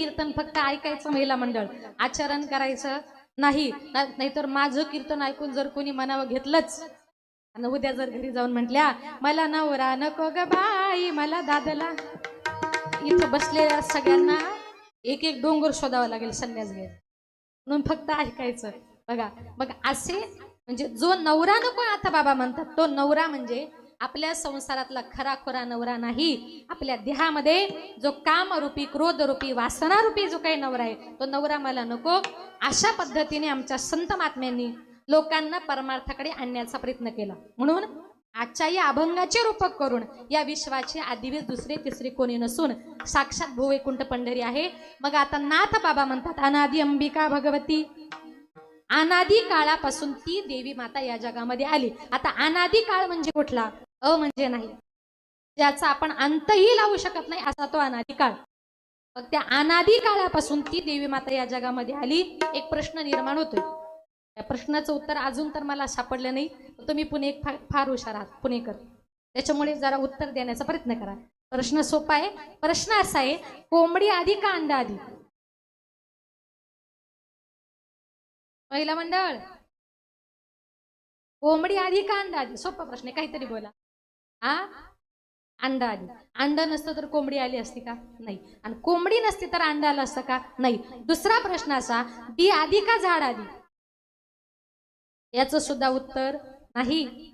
कीर्तन फक्त ऐकायचं महिला मंडळ, आचरण करायचं नाही. नाहीतर माझं कीर्तन ऐकून जर कोणी मनावर घेतलंच आणि उद्या जर घरी जाऊन म्हटल्या मला नवरा नको ग बाई मला दादला, इथं बसलेल्या सगळ्यांना एक एक डोंगर शोधावा लागेल संन्यास घ्यायला. म्हणून फक्त ऐकायचं. बघा मग असे म्हणजे जो नवरा नको आता बाबा म्हणतात तो नवरा म्हणजे आपल्या संसारातला खराखोरा नवरा नाही. आपल्या देहामध्ये जो कामरूपी क्रोधरूपी वासनारूपी जो काही नवरा आहे तो नवरा मला नको. अशा पद्धतीने आमच्या संत महात्म्यांनी लोकांना परमार्थाकडे आणण्याचा प्रयत्न केला. म्हणून आजच्या या अभंगाचे रूपक करून या विश्वाचे आदिवीस दुसरे तिसरे कोणी नसून साक्षात भूवैकुंठ पंढरी आहे. मग आता नाथ बाबा म्हणतात अनादि अंबिका भगवती, अनादि काळापासून ती देवी माता या जगामध्ये आली. आता अनादि काळ म्हणजे कुठला? म्हणजे नाही, ज्याचा आपण अंतही लावू शकत नाही असा तो अनादि काळ. मग त्या अनादि काळापासून ती देवी माता या जगामध्ये आली. एक प्रश्न निर्माण होतोय, त्या प्रश्नाचं उत्तर अजून तर मला सापडलं नाही. तुम्ही पुणे फार हुशार आहात पुणेकर, त्याच्यामुळे जरा उत्तर देण्याचा प्रयत्न करा. प्रश्न सोपा आहे. प्रश्न असा आहे, कोंबडी आधी का अंडा आधी? महिला मंडळ, कोंबडी आधी का अंडा आधी? सोपा प्रश्न आहे, काहीतरी बोला. अंडा आधी. अंडा नसतं तर कोंबडी आली असती का? नाही. आणि कोंबडी नसती तर अंडा आलं असतं का? नाही. दुसरा प्रश्न असा, बी आधी का झाड आधी? याचं सुद्धा उत्तर नाही.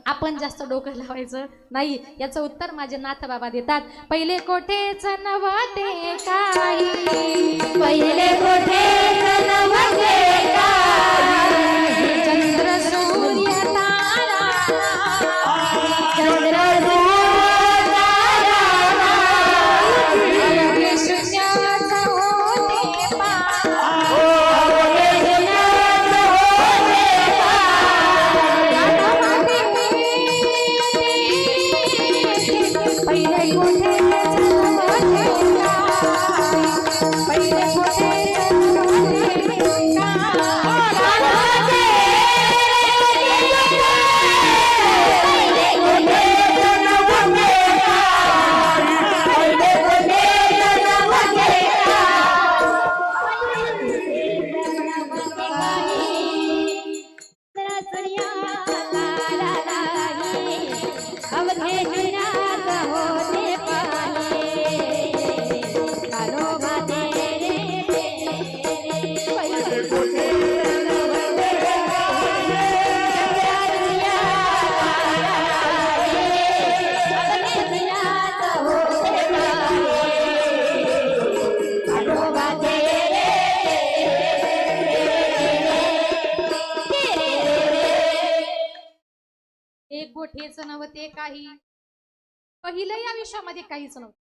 आपण जास्त डोकं लावायचं नाही. याचं उत्तर माझे नाथ बाबा देतात. पहिले कोठेच नव्हते काही, पहिले कोठेच नव्हते काही, चंद्र सूर्य तारा, चंद्र सूर्य तारा, अवघे शून्यच होते पार. अवघे शून्यच होते पहिले कोठेच नव्हते काही, पहिले कोठेच नव्हते एक गोठेच नव्हते काही. पहिलं या विश्वामध्ये काहीच नव्हतं.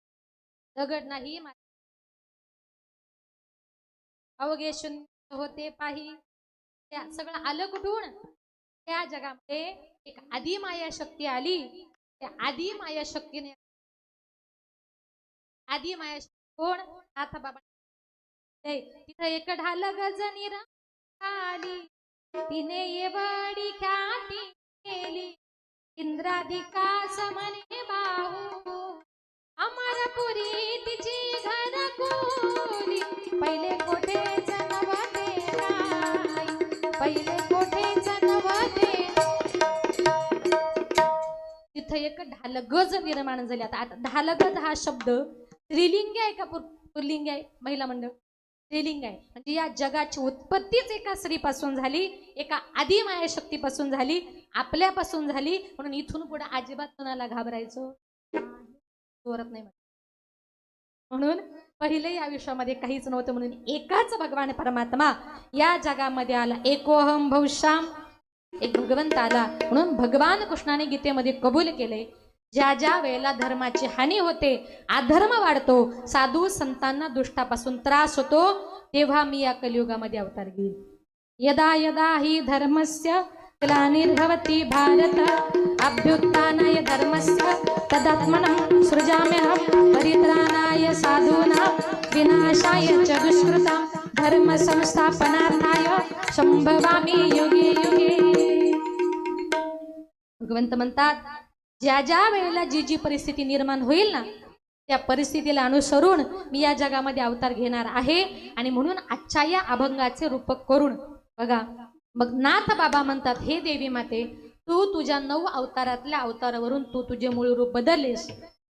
दगड नाही, अवघे शून्य होते पाही. त्या सगळं आलं कुठून? त्या जगामध्ये एक आदी माया शक्ती आली. त्या आदी माया शक्तीने, आदी माया कोण? नाथ बाबा. तिथं एक ढाल गजनी आली, तिने एवढी ख्याती केली. इंद्राधिका समने बाहू, अमरपुरी तिची घरकुली. पहिले कोठेच नव्हते काही, पहिले कोठेच नव्हते. तिथं एक ढालगज निर्माण झाली. आता ढालगज हा शब्द स्त्रीलिंग आहे का पुल्लिंग आहे? महिला मंडळ, स्त्रीलिंग आहे. म्हणजे या जगाची उत्पत्तीच एका स्त्रीपासून झाली, एका आदी माया शक्तीपासून झाली, आपल्यापासून झाली. म्हणून इथून पुढे अजिबात कोणाला घाबरायचं जोरत नाही. म्हणून पहिले या विश्वामध्ये काहीच नव्हतं. म्हणून एकाच भगवान परमात्मा या जगामध्ये आला. एकोहम भौश्याम, एक भगवंत आला. म्हणून भगवान कृष्णाने गीतेमध्ये कबूल केले, ज्या ज्या वेळेला धर्माची हानी होते, अधर्म वाढतो, साधू संतांना दुष्टापासून त्रास होतो, तेव्हा मी या कलियुगामध्ये अवतार घेईल. यदा यदा हि धर्मस्य ग्लानिर्भवति भारत, अभ्युत्थानाय धर्मस्य तदात्मनं सृजाम्यहं, परित्राणाय साधूनां विनाशाय च दुष्कृतां, धर्म संस्थापनार्थाय संभवामि युगे युगे. भगवंत म्हणतात, ज्या ज्या वेळेला जी जी परिस्थिती निर्माण होईल ना, त्या परिस्थितीला अनुसरून मी या जगामध्ये अवतार घेणार आहे आणि म्हणून आजच्या या अभंगाचे रूपक करून बघा मग नाथ बाबा म्हणतात, हे देवी माते, तू तुझ्या 9 अवतारातल्या अवतारावरून तू तुझे मूळ रूप बदललीस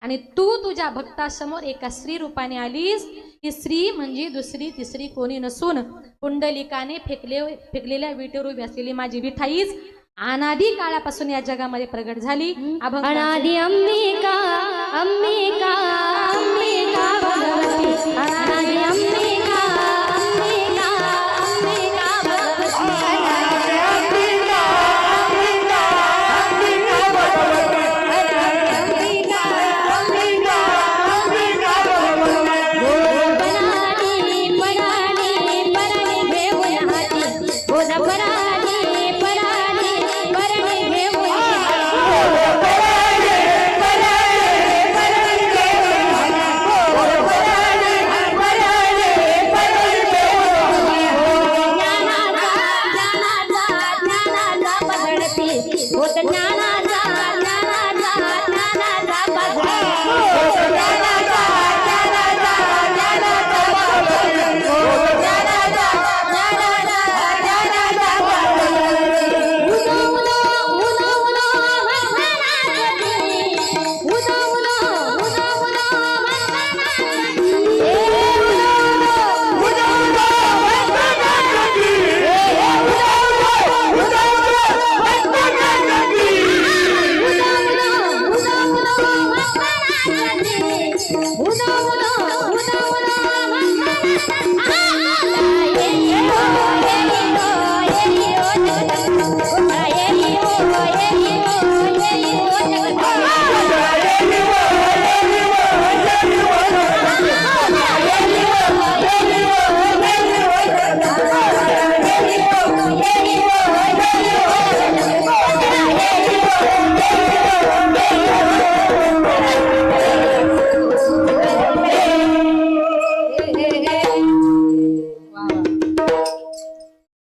आणि तू तुझ्या भक्तासमोर एका स्त्री रूपाने आलीस. ही स्त्री म्हणजे दुसरी तिसरी कोणी नसून पुंडलिकाने फेकलेल्या विटेवर उभी असलेली माझी विठाईच अनादी काळापासून या जगामध्ये प्रगट झाली. अनादि अंबिका अंबिका अंबिका भगवती अनादि अंबिका अंबिका अंबिका भगवती अनादि अंबिका अंबिका अंबिका भगवती अनादि अंबिका अंबिका भगवती पराणी पराणी पराणी घेऊन हाती बोध पराणी पराणी पराणी घेऊन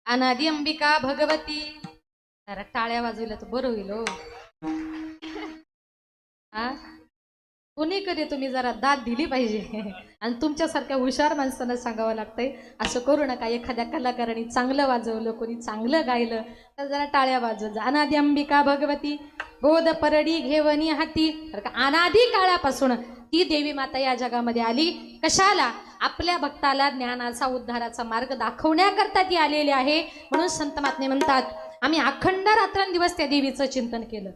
अनादि अंबिका भगवती. जरा टाळ्या वाजवल्या तर बरं होईल हो. कोणी कधी तुम्ही जरा दाद दिली पाहिजे आणि तुमच्यासारख्या हुशार माणसांना सांगावं लागतंय असं करू नका. एखाद्या कलाकाराने चांगलं वाजवलं, कोणी चांगलं गायलं तर जरा टाळ्या वाजवत जा. अनादि अंबिका भगवती बोध परडी घेवनी हाती. अनादी काळापासून ती देवी माता या जगामध्ये आली. कशाला? आपल्या भक्ताला ज्ञानाचा उद्धाराचा मार्ग दाखवण्याकरता ती आलेली आहे. म्हणून संत महात्मे म्हणतात, आम्ही अखंड रात्रंदिवस त्या देवीचं चिंतन केलं,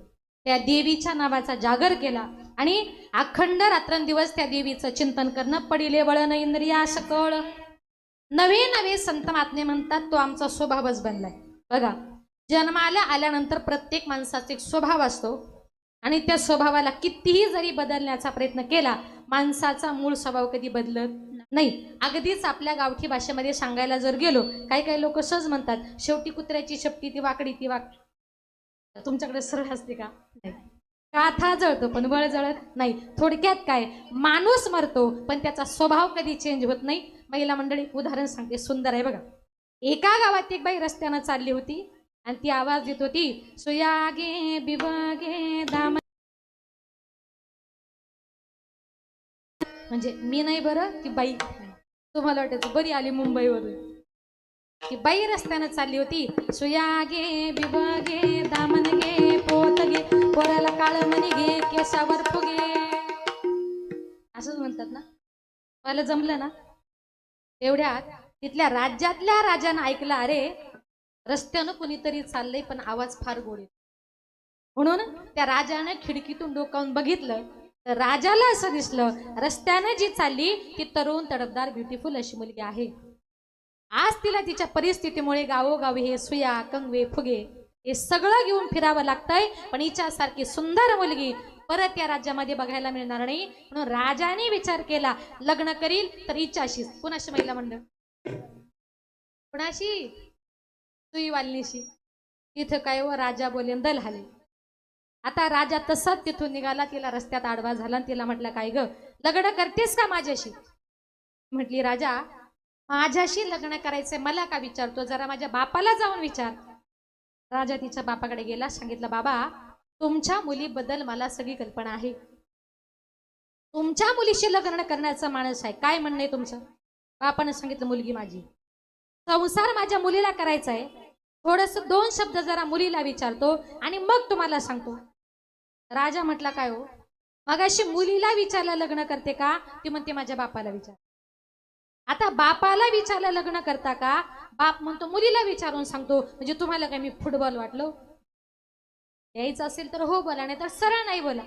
त्या देवीच्या नावाचा जागर केला आणि अखंड रात्रंदिवस त्या देवीचं चिंतन करणं पडिले वळण इंद्रिया सकळ. नवे नवे संत महात्मे म्हणतात तो आमचा स्वभावच बनलाय. बघा, जन्माला आल्यानंतर प्रत्येक माणसाचा एक स्वभाव असतो आणि त्या स्वभावाला कितीही जरी बदलण्याचा प्रयत्न केला, माणसाचा मूळ स्वभाव कधी बदलत नाही. अगदीच आपल्या गावठी भाषेमध्ये सांगायला जर गेलो, काही काही लोक सहज म्हणतात, शेवटी कुत्र्याची शेपटी ती वाकडी ती तुमच्याकडे सरळ असते का? नाही. काथा जळतो पण वळ जळत नाही. थोडक्यात काय, माणूस मरतो पण त्याचा स्वभाव कधी चेंज होत नाही. महिला मंडळी उदाहरण सांगते, सुंदर आहे बघा. एका गावात एक बाई रस्त्यानं चालली होती आणि ती आवाज देत होती, सुयागे बिबगे दाम. म्हणजे मी नाही बरं, ती बाई. तुम्हाला वाटायचं बरी आली मुंबईवरून. ती बाई रस्त्यानं चालली होती, सुयागे बिबगे दामन गे पोत गे पोराला काळ मनी घे केसावर फुगे, असंच म्हणतात ना. मला जमलं ना. एवढ्यात तिथल्या राज्यातल्या राजानं ऐकलं, अरे रस्त्यानं कुणीतरी चाललंय पण आवाज फार गोड येतो. म्हणून त्या राजानं खिडकीतून डोकावून बघितलं तर राजाला असं दिसलं, रस्त्यानं जी चालली ती तरुण तडफदार ब्युटिफुल अशी मुलगी आहे. आज तिला तिच्या परिस्थितीमुळे गावोगावी हे सुया कंगवे फुगे हे सगळं घेऊन फिरावं लागतंय. पण हिच्यासारखी सुंदर मुलगी परत या राज्यामध्ये बघायला मिळणार नाही. म्हणून राजाने विचार केला, लग्न करील तर हिच्याशीच. कुणाशी? महिला मंडळ. कुणाशी? सुईवालिनीशी. तिथं काय व राजा बोले दल हाले. आता राजा तसाच तिथून निघाला, तिला रस्त्यात आडवा झाला आणि तिला म्हटलं, काय ग, लग्न करतेस का माझ्याशी? म्हटली, राजा माझ्याशी लग्न करायचंय, मला का विचारतो, जरा माझ्या बापाला जाऊन विचार. राजा तिच्या बापाकडे गेला, सांगितलं, बाबा तुमच्या मुलीबद्दल मला सगळी कल्पना आहे. तुमच्या मुलीशी लग्न करण्याचा माणूस आहे, काय म्हणणं आहे तुमचं? बापानं सांगितलं मुलगी माझी, संसार माझ्या मुलीला करायचा आहे, थोडस 2 शब्द जरा मुलीला विचारतो आणि मग तुम्हाला सांगतो. राजा म्हटला काय हो, मगाशी मुलीला विचारलं लग्न करते का? ती म्हणते माझ्या बापाला विचार. आता बापाला विचारलं लग्न करता का? बाप म्हणतो मुलीला विचारून सांगतो. म्हणजे तुम्हाला काय मी फुटबॉल वाटलो? यायचं असेल तर हो बोला, नाही तर सरळ नाही बोला.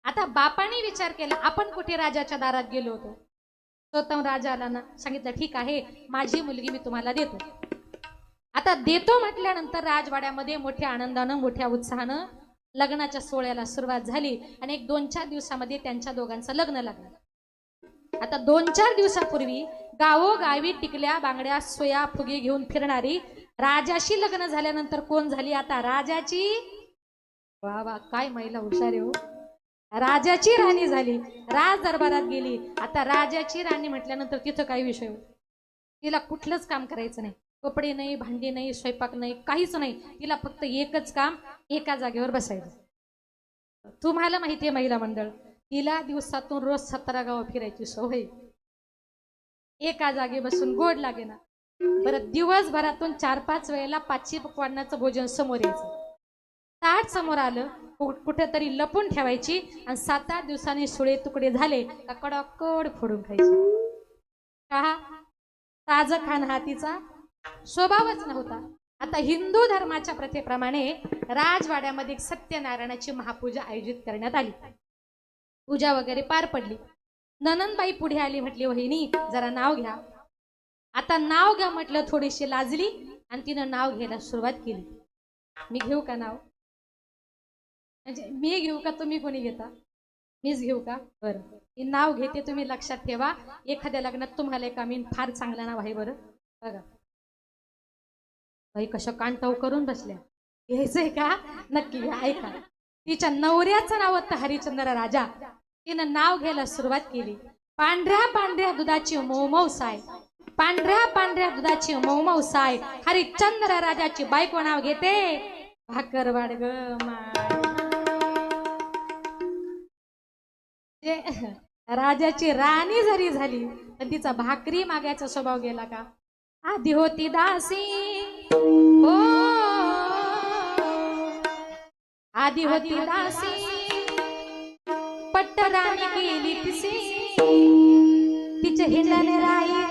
आता बापाने विचार केला. आपण कुठे राजाच्या दारात गेलो होतो, स्वतः राजा आला ना, सांगितलं ठीक आहे माझी मुलगी मी तुम्हाला देतो. आता देतो म्हटल्यानंतर राजवाड्यामध्ये मोठ्या आनंदानं मोठ्या उत्साहानं लग्नाच्या सोहळ्याला सुरुवात झाली आणि एक 2-4 दिवसामध्ये त्यांच्या दोघांचं लग्न लागलं. आता 2-4 दिवसापूर्वी गावोगावी टिकल्या बांगड्या सोया फुगे घेऊन फिरणारी राजाशी लग्न झाल्यानंतर कोण झाली? आता राजाची, वा वा काय महिला हुशार आहे हो, राजाची राणी झाली. राज दरबारात गेली. आता राजाची राणी म्हटल्यानंतर तिथं काय विषय हो, तिला कुठलंच काम करायचं नाही, कपडे नाही, भांडी नाही, स्वयंपाक नाही, काहीच नाही. तिला फक्त एकच काम, एका जागेवर बसायचं. तुम्हाला माहितीये महिला मंडळ, तिला दिवसातून रोज 17 गावं फिरायची सवय. एका जागे बसून गोड लागे ना. बरं दिवसभरातून 4-5 वेळेला 5 पक्वान्नाचं भोजन समोर यायचं. ताट समोर आलं कुठेतरी लपून ठेवायची आणि 7-8 दिवसांनी सुळे तुकडे झाले का कडकड फोडून खायची. का? ताजं खाण हा तिचा स्वभावच नव्हता. आता हिंदू धर्माच्या प्रथेप्रमाणे राजवाड्यामध्ये सत्यनारायणाची महापूजा आयोजित करण्यात आली. पूजा वगैरे पार पडली. ननंदबाई पुढे आली, म्हटली वहिनी जरा नाव घ्या. आता नाव घ्या म्हटलं, थोडीशी लाजली आणि तिनं नाव घ्यायला सुरुवात केली. मी घेऊ का नाव? म्हणजे मी घेऊ का तुम्ही कोणी घेता? मीच घेऊ का? बरं मी नाव घेते, तुम्ही लक्षात ठेवा. एखाद्या लग्नात तुम्हाला एक आम्ही फार चांगलं नाव आहे. बरं बघा बाई कशा कांटाव करून बसल्या, घ्यायचंय का? नक्की घ्या. ऐका, तिच्या नवऱ्याचं नाव होतं हरिश्चंद्र राजा. तिनं नाव घ्यायला सुरुवात केली. पांढऱ्या पांढऱ्या दुधाची मऊ साय, पांढऱ्या पांढऱ्या दुधाची मऊ साय, हरिश्चंद्र राजाची बायको नाव घेते भाकरवाड ग राजाची राणी जरी झाली तर तिचा भाकरी मागायचा स्वभाव गेला का? आधी होती दासी हो, आधी होती दासी, पट्टराणी केली तिसी, तिचे हिंडणे राई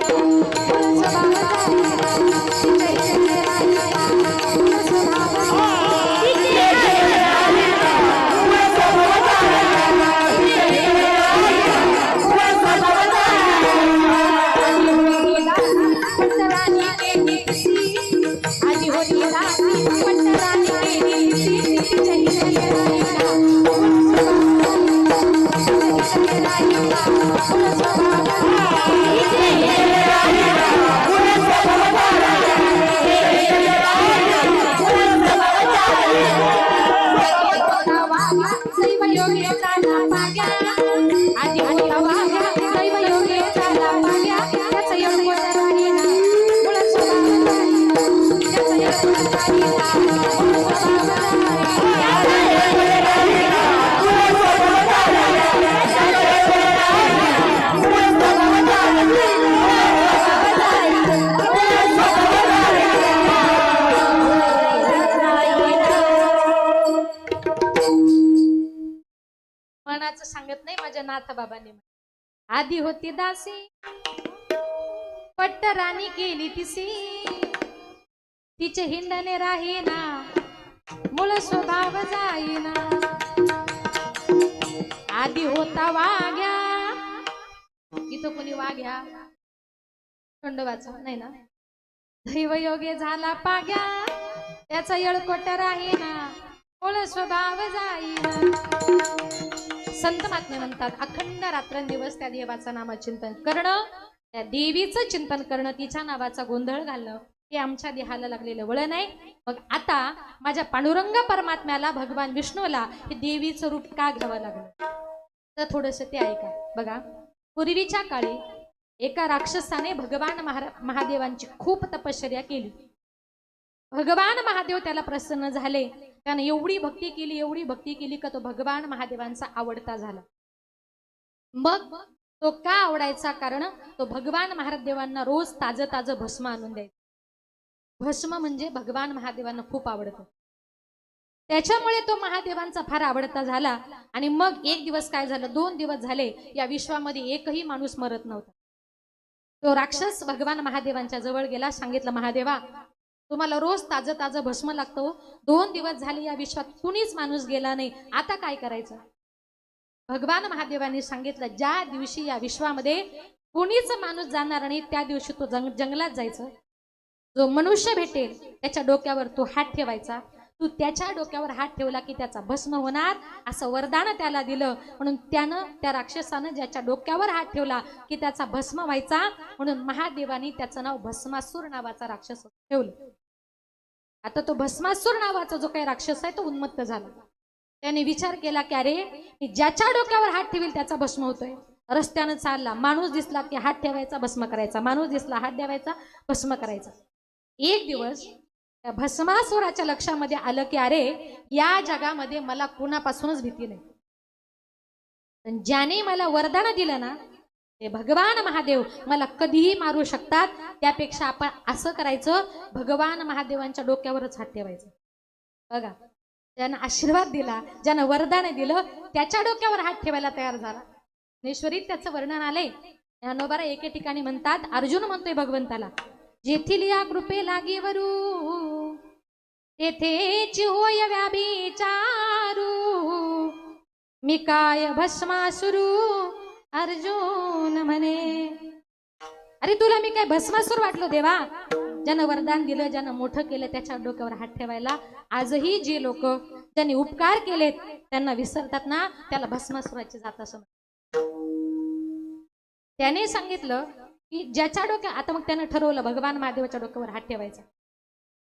सांगत नाही माझ्या नाथ बाबांनी. आधी होती दासी, पट्टराणी केली तिसी, तिचे हिंडणे राहीना, मूळ स्वभाव जाईना. आधी होता वाघ्या, इथं कोणी वाघ्या खंडोबाचा नाही ना. दैवयोगे झाला पाग्या, त्याचा येळकोट राहीना, मूळ स्वभाव जाईना. संत महात्मे म्हणतात अखंड रात्रंदिवस त्या देवाचं नामचिंतन करणं, त्या देवीचं चिंतन करणं, तिच्या नावाचा गोंधळ घालणं हे आमच्या देहाला लागलेलं वळण आहे. मग आता माझ्या पांडुरंग परमात्म्याला भगवान विष्णूला हे देवीचं रूप का घ्यावं लागलं तर थोडंसं ते ऐका. बघा पूर्वीच्या काळी एका राक्षसाने भगवान महादेवांची खूप तपश्चर्या केली. भगवान महादेव त्याला प्रसन्न झाले. त्याने एवढी भक्ती केली, एवढी भक्ती केली का तो भगवान महादेवांचा आवडता झाला. मग तो का आवडायचा? कारण तो भगवान महादेवांना रोज ताजं ताजं भस्म आणून द्यायचा. भस्म म्हणजे भगवान महादेवांना खूप आवडतं. त्याच्यामुळे तो महादेवांचा फार आवडता झाला. आणि मग एक दिवस काय झालं, 2 दिवस झाले या विश्वामध्ये एकही माणूस मरत नव्हता. तो राक्षस भगवान महादेवांच्या जवळ गेला, सांगितलं, महादेवा तुम्हाला रोज ताजं ताजं भस्म लागतो, 2 दिवस झाले या विश्वात कुणीच माणूस गेला नाही, आता काय करायचं? भगवान महादेवांनी सांगितलं, ज्या दिवशी या विश्वामध्ये कुणीच माणूस जाणार नाही त्या दिवशी तो जंगलात जायचं. जो मनुष्य भेटेल त्याच्या डोक्यावर तो हात ठेवायचा. तू त्याच्या डोक्यावर हात ठेवला की त्याचा भस्म होणार, असं वरदान त्याला दिलं. म्हणून त्यानं, त्या राक्षसानं ज्याच्या डोक्यावर हात ठेवला की त्याचा भस्म व्हायचा, म्हणून महादेवानी त्याचं नाव भस्मासूर नावाचा राक्षस ठेवलं. आता तो भस्मासूर नावाचा जो काही राक्षस आहे तो उन्मत्त झाला. त्याने विचार केला की अरे, मी ज्याच्या डोक्यावर हात ठेवील त्याचा भस्म होतोय. रस्त्यानं चालला, माणूस दिसला की हात ठेवायचा भस्म करायचा, माणूस दिसला हात ठेवायचा भस्म करायचा. एक दिवस त्या भस्मासुराच्या लक्षामध्ये आलं की अरे, या जगामध्ये मला कुणापासूनच भीती नाही. पण ज्याने मला वरदान दिलं ना ते भगवान महादेव मला कधीही मारू शकतात. त्यापेक्षा आपण असं करायचं, भगवान महादेवांच्या डोक्यावरच हात ठेवायचं. बघा, ज्यानं आशीर्वाद दिला, ज्यानं वरदान दिलं, त्याच्या डोक्यावर हात ठेवायला तयार झाला. ज्ञानेश्वरीत त्याचं वर्णन आलंय. ज्ञानोबा एके ठिकाणी म्हणतात, अर्जुन म्हणतोय भगवंताला, जेथील या कृपे लागीवरू तेथेच होय व्याभिचारू, मी काय भस्मासुरू अर्जुन म्हणे. अरे तुला मी काय भस्मासूर वाटलो देवा? ज्यानं वरदान दिलं, ज्यानं मोठं केलं त्याच्या डोक्यावर हात ठेवायला आजही जे लोक ज्यांनी उपकार केलेत त्यांना विसरतात ना, त्याला भस्मासुराची जात असं. त्याने सांगितलं की ज्याच्या डोक्या, आता मग त्यानं ठरवलं भगवान महादेवाच्या डोक्यावर हात ठेवायचा.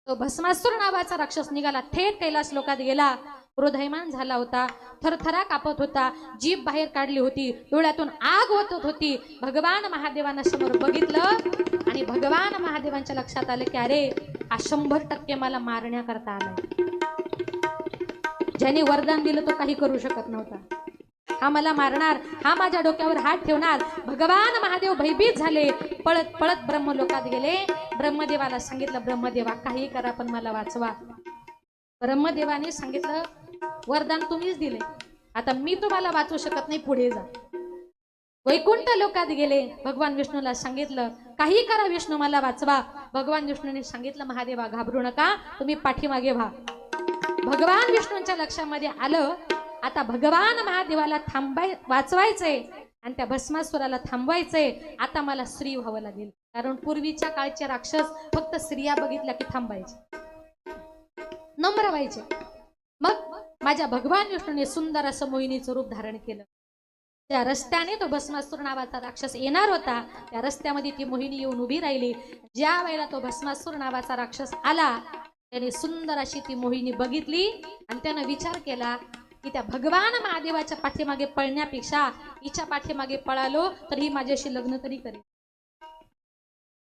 तो भस्मासूर नावाचा राक्षस निघाला, थेट कैलास लोकात गेला. क्रोधयमान झाला होता, थरथरा कापत होता, जीभ बाहेर काढली होती, डोळ्यातून आग ओतत होती. भगवान महादेवांना समोर बघितलं आणि भगवान महादेवांच्या लक्षात आलं की अरे, हा 100% मला मारण्याकरता आलाय. ज्याने वरदान दिलं तो काही करू शकत नव्हता. हा मला मारणार, हा माझ्या डोक्यावर हात ठेवणार. भगवान महादेव भयभीत झाले, पळत पळत ब्रह्मलोकात गेले. ब्रह्मदेवाला सांगितलं, ब्रह्मदेवा काही करा पण मला वाचवा. ब्रह्मदेवाने सांगितलं, वरदान तुम्हीच दिले, आता मी तुम्हाला वाचवू शकत नाही, पुढे जा. वैकुंठ लोकात गेले. भगवान विष्णूला सांगितलं, काही करा विष्णू मला वाचवा. भगवान विष्णूने सांगितलं, महादेवा घाबरू नका, तुम्ही पाठीमागे व्हा. भगवान विष्णूंच्या लक्षामध्ये आलं, आता भगवान महादेवाला वाचवायचंय आणि त्या भस्मासुराला थांबवायचंय. आता मला स्त्री व्हावं लागेल, कारण पूर्वीच्या काळचे राक्षस फक्त स्त्रिया बघितल्या की थांबायचे, नम्र व्हायचे. मग माझ्या भगवान विष्णूने सुंदर असं मोहिनीचं रूप धारण केलं. त्या रस्त्याने तो भस्मासूर नावाचा राक्षस येणार होता, त्या रस्त्यामध्ये ती मोहिनी येऊन उभी राहिली. ज्या वेळेला तो भस्मासूर नावाचा राक्षस आला, त्याने सुंदर अशी ती मोहिनी बघितली आणि त्यानं विचार केला की त्या भगवान महादेवाच्या पाठीमागे पळण्यापेक्षा हिच्या पाठीमागे पळालो तर ही माझ्याशी लग्न तरी करेल.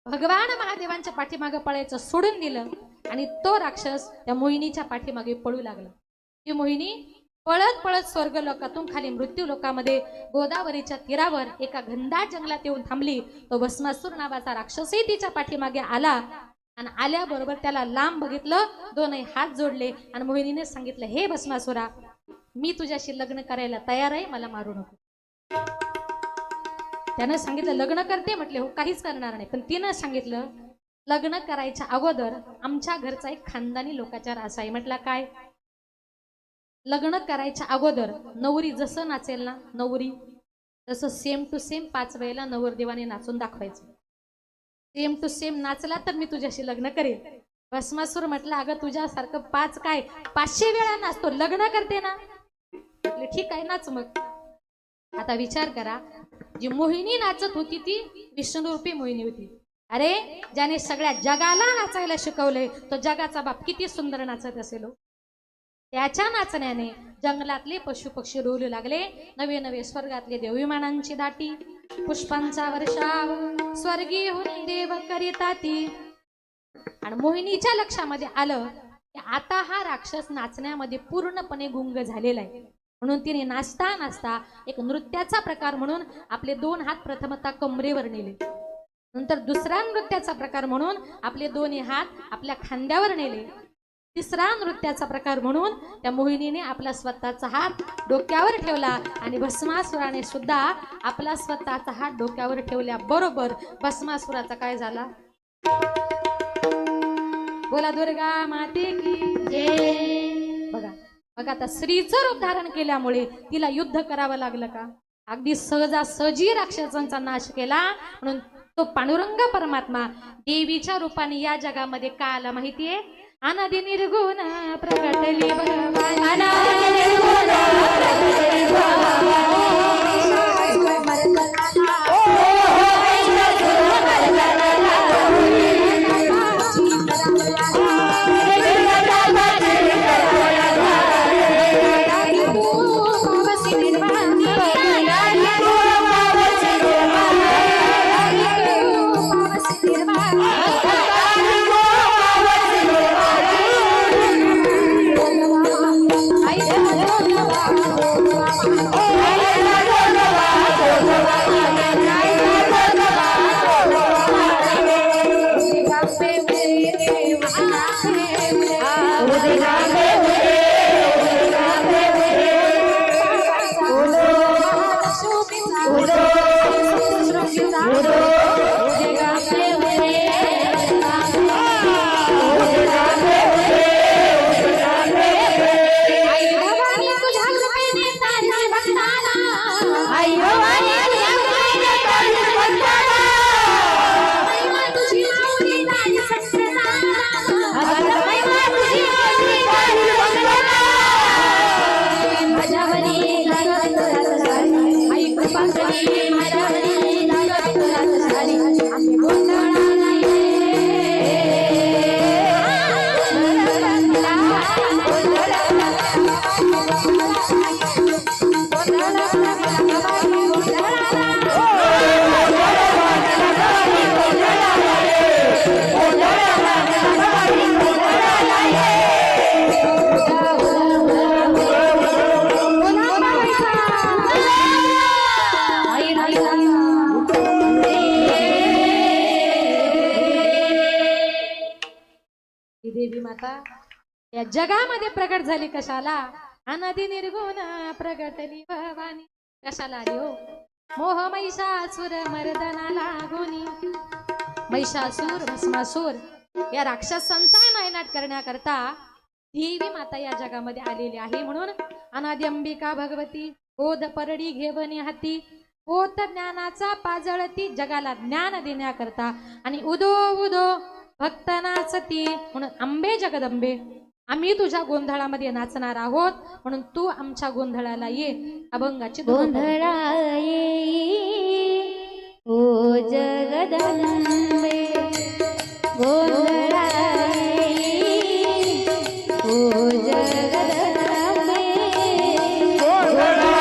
भगवान महादेवांच्या पाठीमागे पळायचं सोडून दिलं आणि तो राक्षस त्या मोहिनीच्या पाठीमागे पळू लागला. ती मोहिनी पळत पळत स्वर्ग लोकातून खाली मृत्यू लोकामध्ये गोदावरीच्या तीरावर एका घनदाट जंगलात येऊन थांबली. तो भस्मासूर नावाचा राक्षसही तिच्या पाठीमागे आला आणि आल्याबरोबर त्याला लांब बघितलं, दोनही हात जोडले आणि मोहिनीने सांगितलं, हे भस्मासुरा, मी तुझ्याशी लग्न करायला तयार आहे, मला मारू नको. त्यानं सांगितलं, लग्न करते? म्हटले हो, काहीच करणार नाही. पण तिनं सांगितलं, लग्न करायच्या अगोदर आमच्या घरचा एक खानदानी लोकाचार असा आहे. म्हटलं काय? लग्न करायच्या अगोदर नवरी जसं नाचेल ना, नवरी तसं सेम टू सेम 5 वेळेला नवरदेवाने नाचून दाखवायचं. सेम टू सेम नाचला तर मी तुझ्याशी लग्न करेन. भस्मासूर म्हटलं, अगं तुझ्यासारखं 5 काय 500 वेळा नाचतो, लग्न करते ना. म्हटले ठीक आहे, नाच मग. आता विचार करा, जी मोहिनी नाचत होती ती विष्णुरूपी मोहिनी होती. अरे, ज्याने सगळ्या जगाला नाचायला शिकवले तो जगाचा बाप किती सुंदर नाचत असेल. त्याच्या नाचण्याने जंगलातले पशु पक्षी डोलू लागले. नवे नवे स्वर्गातले देवविमानांची दाटी, पुष्पांचा वर्षाव स्वर्गीय देव करीताती. आणि मोहिनीच्या लक्षामध्ये आलं की आता हा राक्षस नाचण्यामध्ये पूर्णपणे गुंग झालेला आहे. म्हणून तिने नाचता नाचता एक नृत्याचा प्रकार म्हणून आपले 2 हात प्रथमतः कमरेवर नेले, नंतर दुसरा नृत्याचा प्रकार म्हणून आपले 2 हात आपल्या खांद्यावर नेले, तिसरा नृत्याचा प्रकार म्हणून त्या मोहिनीने आपला स्वतःचा हात डोक्यावर ठेवला आणि भस्मासुराने सुद्धा आपला स्वतःचा हात डोक्यावर ठेवल्याबरोबर भस्मासुराचा काय झाला? बोला दुर्गा माते की जय. बघा बघा, आता स्त्रीचं रूप धारण केल्यामुळे तिला युद्ध करावं लागलं का? अगदी सहजासहजी राक्षसांचा नाश केला. म्हणून तो पांडुरंग परमात्मा देवीच्या रूपाने या जगामध्ये का आला माहितीये? अनादि निर्गुण प्रगटली भगवान, अनादि निर्गुण प्रगटली देवी माता या जगामध्ये प्रगट झाली कशाला? अनादि निर्गुण प्रगटली भवानी. कशाला आली हो? मोह महिषासुर मर्दनाला गुणी. महिषासुर भस्मासुर या राक्षसांचा नायनाट करण्याकरता देवी माता या जगामध्ये आलेली आहे. म्हणून अनादि अंबिका भगवती ओध परडी घेवनी हाती, ओत ज्ञानाचा पाजळती जगाला ज्ञान देण्याकरता आणि उदो उदो भक्तनाचती. म्हणून अंबे जगदंबे, आम्ही तुझ्या गोंधळामध्ये नाचणार आहोत, म्हणून तू आमच्या गोंधळाला ये. अभंगाची गोंधळा ये ओ जगदंबे, गोंधळा ये ओ जगदंबे, गोंधळा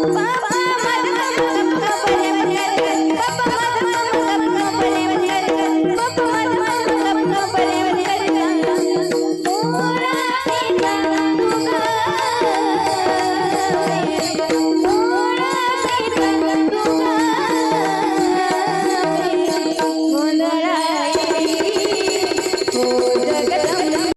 Bye.